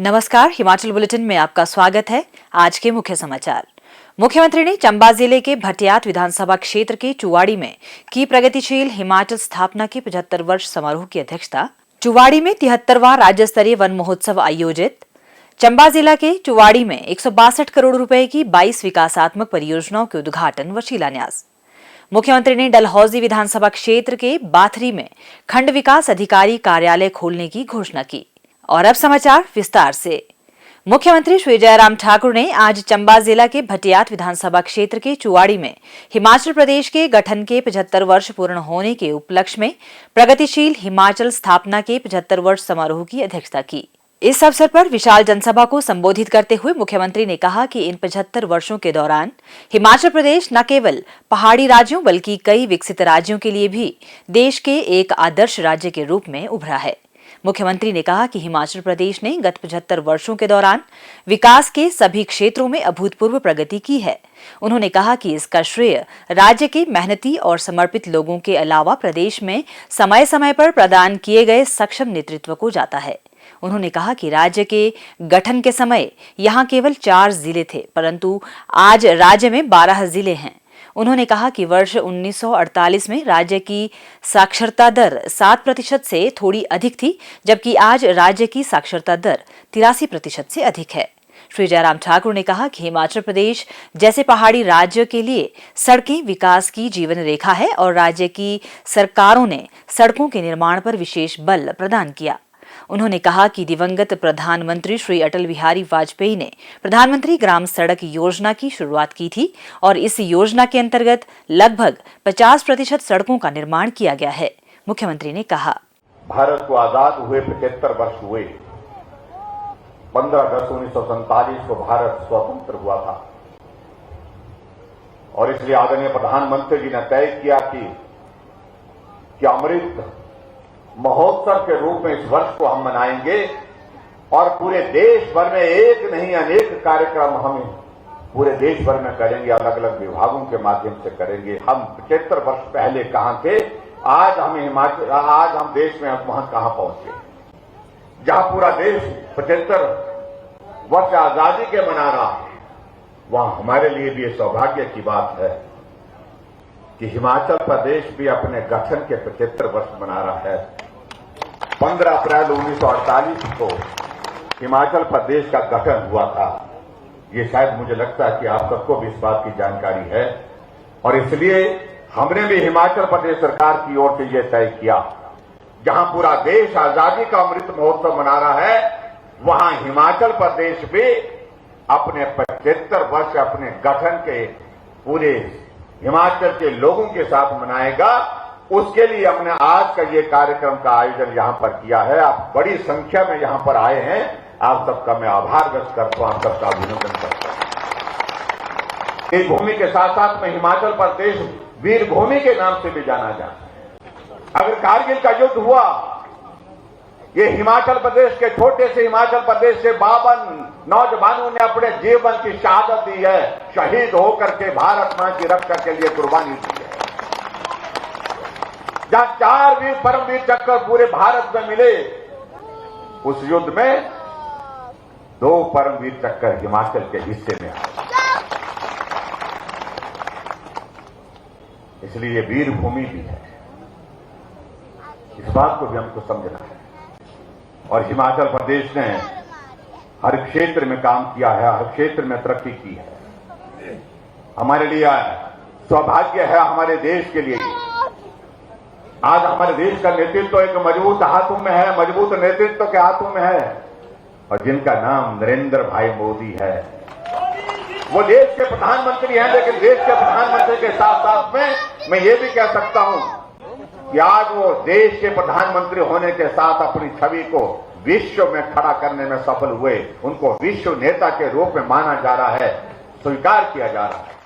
नमस्कार, हिमाचल बुलेटिन में आपका स्वागत है। आज के मुख्य समाचार। मुख्यमंत्री ने चंबा जिले के भटियात विधानसभा क्षेत्र के चुवाड़ी में की प्रगतिशील हिमाचल स्थापना के 75 वर्ष समारोह की अध्यक्षता। चुवाड़ी में 73वां राज्य स्तरीय वन महोत्सव आयोजित। चंबा जिला के चुवाड़ी में 162 करोड़ रुपए की 22 विकासात्मक परियोजनाओं के उद्घाटन व शिलान्यास। मुख्यमंत्री ने डलहौजी विधानसभा क्षेत्र के बाथरी में खंड विकास अधिकारी कार्यालय खोलने की घोषणा की। और अब समाचार विस्तार से। मुख्यमंत्री श्री जयराम ठाकुर ने आज चंबा जिला के भटियात विधानसभा क्षेत्र के चुवाड़ी में हिमाचल प्रदेश के गठन के 75 वर्ष पूर्ण होने के उपलक्ष्य में प्रगतिशील हिमाचल स्थापना के 75 वर्ष समारोह की अध्यक्षता की। इस अवसर पर विशाल जनसभा को संबोधित करते हुए मुख्यमंत्री ने कहा कि इन 75 वर्षों के दौरान हिमाचल प्रदेश न केवल पहाड़ी राज्यों बल्कि कई विकसित राज्यों के लिए भी देश के एक आदर्श राज्य के रूप में उभरा है। मुख्यमंत्री ने कहा कि हिमाचल प्रदेश ने गत 75 वर्षों के दौरान विकास के सभी क्षेत्रों में अभूतपूर्व प्रगति की है। उन्होंने कहा कि इसका श्रेय राज्य के मेहनती और समर्पित लोगों के अलावा प्रदेश में समय समय पर प्रदान किए गए सक्षम नेतृत्व को जाता है। उन्होंने कहा कि राज्य के गठन के समय यहाँ केवल 4 जिले थे, परंतु आज राज्य में 12 जिले हैं। उन्होंने कहा कि वर्ष 1948 में राज्य की साक्षरता दर 7% से थोड़ी अधिक थी, जबकि आज राज्य की साक्षरता दर 83% से अधिक है। श्री जयराम ठाकुर ने कहा कि हिमाचल प्रदेश जैसे पहाड़ी राज्य के लिए सड़कें विकास की जीवन रेखा है और राज्य की सरकारों ने सड़कों के निर्माण पर विशेष बल प्रदान किया। उन्होंने कहा कि दिवंगत प्रधानमंत्री श्री अटल बिहारी वाजपेयी ने प्रधानमंत्री ग्राम सड़क योजना की शुरुआत की थी और इस योजना के अंतर्गत लगभग 50% सड़कों का निर्माण किया गया है। मुख्यमंत्री ने कहा, भारत को आजाद हुए 75 वर्ष हुए। 15 अगस्त 1947 को भारत स्वतंत्र हुआ था और इसलिए आदरणीय प्रधानमंत्री जी ने तय किया कि अमृत महोत्सव के रूप में इस वर्ष को हम मनाएंगे और पूरे देश भर में एक नहीं अनेक कार्यक्रम हम पूरे देश भर में करेंगे, अलग अलग विभागों के माध्यम से करेंगे। हम 75 वर्ष पहले कहां थे, आज हम देश में वहां कहां पहुंचे, जहां पूरा देश 75 वर्ष आजादी के मना रहा है। वहां हमारे लिए भी ये सौभाग्य की बात है कि हिमाचल प्रदेश भी अपने गठन के 75 वर्ष मना रहा है। 15 अप्रैल 1948 को हिमाचल प्रदेश का गठन हुआ था। ये शायद मुझे लगता है कि आप सबको भी इस बात की जानकारी है और इसलिए हमने भी हिमाचल प्रदेश सरकार की ओर से यह तय किया, जहां पूरा देश आजादी का अमृत महोत्सव मना रहा है, वहां हिमाचल प्रदेश भी अपने 75 वर्ष अपने गठन के पूरे हिमाचल के लोगों के साथ मनाएगा। उसके लिए हमने आज का ये कार्यक्रम का आयोजन यहां पर किया है। आप बड़ी संख्या में यहां पर आए हैं, आप सबका मैं आभार व्यक्त करता हूं, आप सबका अभिनंदन करता हूं। इस भूमि के साथ साथ में हिमाचल प्रदेश वीर भूमि के नाम से भी जाना जाता है। अगर कारगिल का युद्ध हुआ, ये हिमाचल प्रदेश के छोटे से हिमाचल प्रदेश से 52 नौजवानों ने अपने जीवन की शहादत दी है, शहीद होकर के भारत मां की रक्षा के लिए कुर्बानी दी है। जहां 4 वीर परमवीर चक्र पूरे भारत में मिले, उस युद्ध में 2 परमवीर चक्र हिमाचल के हिस्से में आए। इसलिए ये वीर भूमि भी है, इस बात को भी हमको समझना है। और हिमाचल प्रदेश ने हर क्षेत्र में काम किया है, हर क्षेत्र में तरक्की की है। हमारे लिए सौभाग्य है, हमारे देश के लिए आज हमारे देश का नेतृत्व एक मजबूत हाथों में है, मजबूत नेतृत्व के हाथों में है और जिनका नाम नरेंद्र भाई मोदी है। वो देश के प्रधानमंत्री हैं, लेकिन देश के प्रधानमंत्री के साथ साथ में मैं ये भी कह सकता हूं कि आज वो देश के प्रधानमंत्री होने के साथ अपनी छवि को विश्व में खड़ा करने में सफल हुए। उनको विश्व नेता के रूप में माना जा रहा है, स्वीकार किया जा रहा है।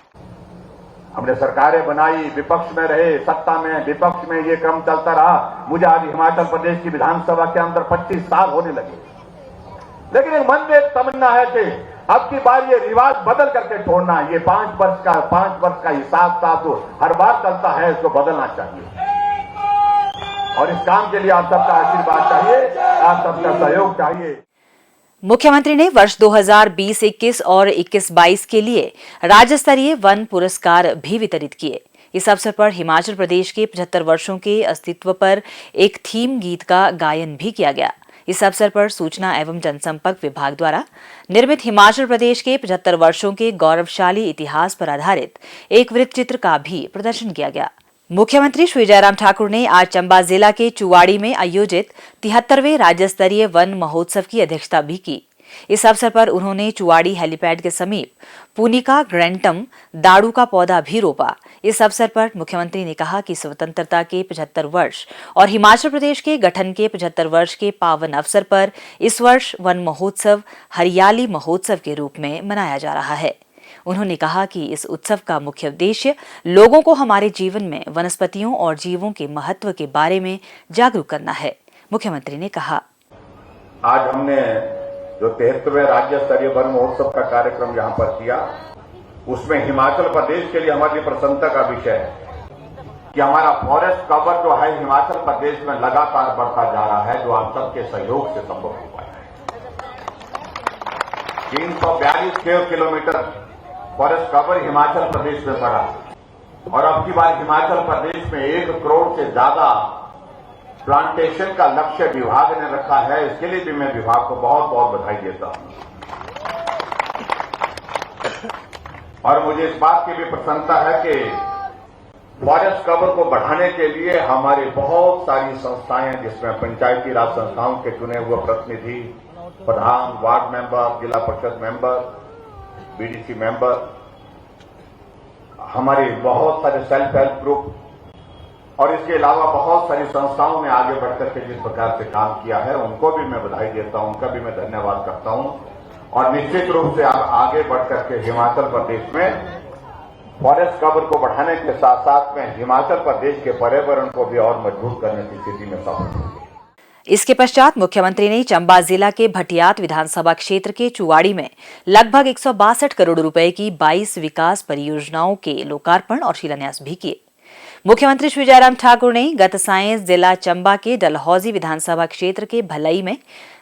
हमने सरकारें बनाई, विपक्ष में रहे, सत्ता में विपक्ष में ये क्रम चलता रहा। मुझे आज हिमाचल प्रदेश की विधानसभा के अंदर 25 साल होने लगे, लेकिन एक मन में एक तमन्ना है कि अब की बार ये रिवाज बदल करके छोड़ना है। ये 5 वर्ष का हिसाब था तो हर बार चलता है, इसको बदलना चाहिए और इस काम के लिए आप सबका आशीर्वाद चाहिए, आप सबका सहयोग चाहिए। मुख्यमंत्री ने वर्ष 2020-21 और 21-22 के लिए राज्य स्तरीय वन पुरस्कार भी वितरित किए। इस अवसर पर हिमाचल प्रदेश के 75 वर्षों के अस्तित्व पर एक थीम गीत का गायन भी किया गया। इस अवसर पर सूचना एवं जनसंपर्क विभाग द्वारा निर्मित हिमाचल प्रदेश के 75 वर्षों के गौरवशाली इतिहास पर आधारित एक वृत्तचित्र का भी प्रदर्शन किया गया। मुख्यमंत्री श्री जयराम ठाकुर ने आज चंबा जिला के चुवाड़ी में आयोजित 73वें राज्य स्तरीय वन महोत्सव की अध्यक्षता भी की। इस अवसर पर उन्होंने चुवाड़ी हेलीपैड के समीप पुनिका ग्रैंटम दाड़ू का पौधा भी रोपा। इस अवसर पर मुख्यमंत्री ने कहा कि स्वतंत्रता के 75 वर्ष और हिमाचल प्रदेश के गठन के 75 वर्ष के पावन अवसर पर इस वर्ष वन महोत्सव हरियाली महोत्सव के रूप में मनाया जा रहा है। उन्होंने कहा कि इस उत्सव का मुख्य उद्देश्य लोगों को हमारे जीवन में वनस्पतियों और जीवों के महत्व के बारे में जागरूक करना है। मुख्यमंत्री ने कहा, आज हमने जो 73वें राज्य स्तरीय वन महोत्सव का कार्यक्रम यहाँ पर किया, उसमें हिमाचल प्रदेश के लिए हमारे लिए प्रसन्नता का विषय है कि हमारा फॉरेस्ट कवर जो है हिमाचल प्रदेश में लगातार बढ़ता जा रहा है, जो आप सबके सहयोग से संभव हो पाया है। 342 square kilometre forest cover Himachal Pradesh में पड़ा और अब की बार हिमाचल प्रदेश में 1 करोड़ से ज्यादा प्लांटेशन का लक्ष्य विभाग ने रखा है। इसके लिए भी मैं विभाग को बहुत बहुत बधाई देता हूं और मुझे इस बात की भी प्रसन्नता है कि फॉरेस्ट कवर को बढ़ाने के लिए हमारे बहुत सारी संस्थाएं, जिसमें पंचायती राज संस्थाओं के चुने हुए प्रतिनिधि, प्रधान, वार्ड मेंबर, जिला परिषद मेंबर, बीडीसी मेंबर, हमारे बहुत सारे सेल्फ हेल्प ग्रुप और इसके अलावा बहुत सारी संस्थाओं ने आगे बढ़कर के जिस प्रकार से काम किया है, उनको भी मैं बधाई देता हूं, उनका भी मैं धन्यवाद करता हूं। और निश्चित रूप से आप आगे बढ़कर के हिमाचल प्रदेश में फॉरेस्ट कवर को बढ़ाने के साथ साथ में हिमाचल प्रदेश के पर्यावरण को भी और मजबूत करने की स्थिति में सफल होंगे। इसके पश्चात मुख्यमंत्री ने चंबा जिला के भटियात विधानसभा क्षेत्र के चुवाड़ी में लगभग 162 करोड़ रुपए की 22 विकास परियोजनाओं के लोकार्पण और शिलान्यास भी किए। मुख्यमंत्री श्री जयराम ठाकुर ने गत सायं जिला चंबा के डलहौजी विधानसभा क्षेत्र के भलई में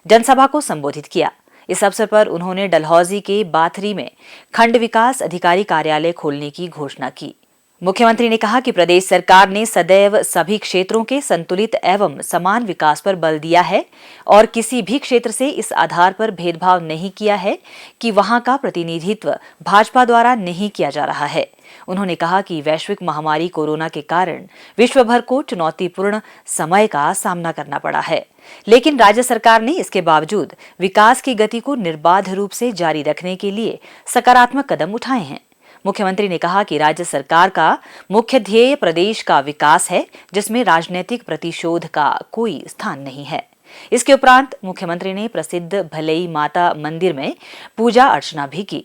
जनसभा को संबोधित किया। इस अवसर पर उन्होंने डलहौजी के बाथरी में खंड विकास अधिकारी कार्यालय खोलने की घोषणा की। मुख्यमंत्री ने कहा कि प्रदेश सरकार ने सदैव सभी क्षेत्रों के संतुलित एवं समान विकास पर बल दिया है और किसी भी क्षेत्र से इस आधार पर भेदभाव नहीं किया है कि वहां का प्रतिनिधित्व भाजपा द्वारा नहीं किया जा रहा है। उन्होंने कहा कि वैश्विक महामारी कोरोना के कारण विश्व भर को चुनौतीपूर्ण समय का सामना करना पड़ा है, लेकिन राज्य सरकार ने इसके बावजूद विकास की गति को निर्बाध रूप से जारी रखने के लिए सकारात्मक कदम उठाए हैं। मुख्यमंत्री ने कहा कि राज्य सरकार का मुख्य ध्येय प्रदेश का विकास है, जिसमें राजनीतिक प्रतिशोध का कोई स्थान नहीं है। इसके उपरांत मुख्यमंत्री ने प्रसिद्ध भलई माता मंदिर में पूजा अर्चना भी की।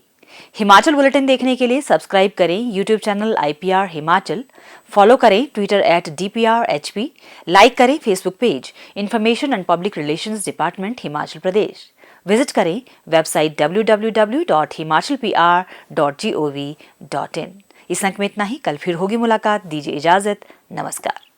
हिमाचल बुलेटिन देखने के लिए सब्सक्राइब करें YouTube channel IPR Himachal, follow करें ट्विटर @DPRHP, लाइक करें Facebook page information and public relations department Himachal Pradesh, visit करें वेबसाइट www.himachalpr.gov.in। इस अंक में इतना ही। कल फिर होगी मुलाकात। दीजिए इजाजत। नमस्कार।